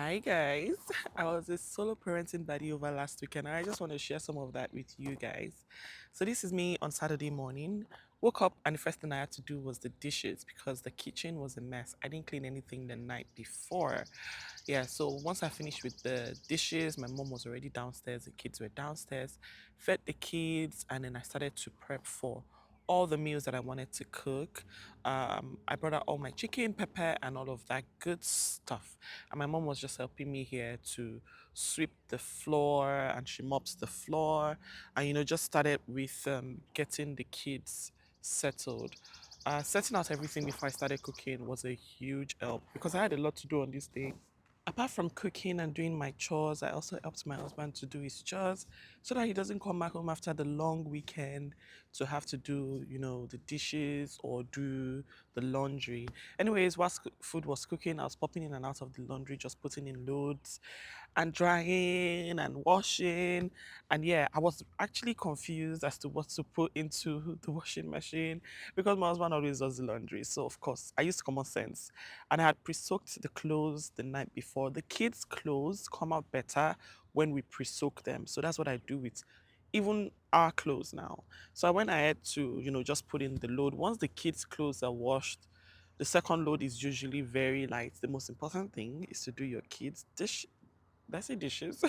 Hi guys, I was a solo parenting buddy over last weekend. I just want to share some of that with you guys. So this is me on Saturday morning. Woke up and the first thing I had to do was the dishes because the kitchen was a mess. I didn't clean anything the night before. Yeah, so once I finished with the dishes, my mom was already downstairs, the kids were downstairs, fed the kids, and then I started to prep for all the meals that I wanted to cook. I brought out all my chicken, pepper, and all of that good stuff. And my mom was just helping me here to sweep the floor, and she mops the floor, and just started with getting the kids settled. Setting out everything before I started cooking was a huge help because I had a lot to do on this day. Apart from cooking and doing my chores, I also helped my husband to do his chores so that he doesn't come back home after the long weekend to have to do, the dishes or do the laundry. Anyways, whilst food was cooking, I was popping in and out of the laundry, just putting in loads and drying and washing. And yeah, I was actually confused as to what to put into the washing machine because my husband always does the laundry. So, of course, I used common sense and I had pre-soaked the clothes the night before. The kids' clothes come out better when we pre-soak them. So that's what I do with even our clothes now. So I went ahead to, just put in the load. Once the kids' clothes are washed, the second load is usually very light. The most important thing is to do your kids' dish. Did I say dishes?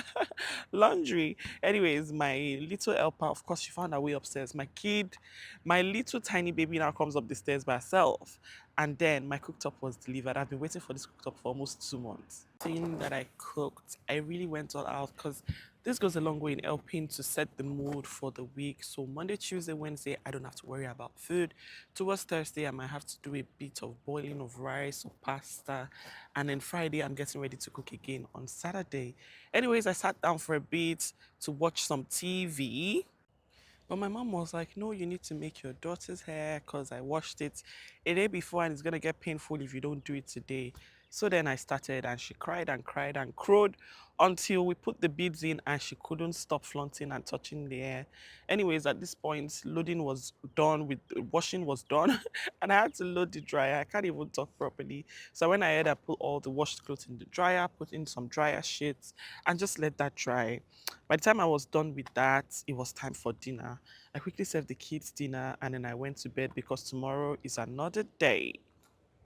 Laundry. Anyways, my little helper, of course, she found her way upstairs. My little tiny baby now comes up the stairs by herself. And then my cooktop was delivered. I've been waiting for this cooktop for almost 2 months. Thing that I cooked, I really went all out because this goes a long way in helping to set the mood for the week. So Monday, Tuesday, Wednesday, I don't have to worry about food. Towards Thursday, I might have to do a bit of boiling of rice or pasta. And then Friday, I'm getting ready to cook again on Saturday. Anyways, I sat down for a bit to watch some TV. But my mom was like, no, you need to make your daughter's hair because I washed it a day before and it's going to get painful if you don't do it today. So then I started and she cried and crowed until we put the beads in and she couldn't stop flaunting and touching the hair. Anyways, at this point, loading was done, with washing was done, and I had to load the dryer. I can't even talk properly. So when I had, I put all the washed clothes in the dryer, put in some dryer sheets, and just let that dry. By the time I was done with that, it was time for dinner. I quickly served the kids dinner and then I went to bed because tomorrow is another day.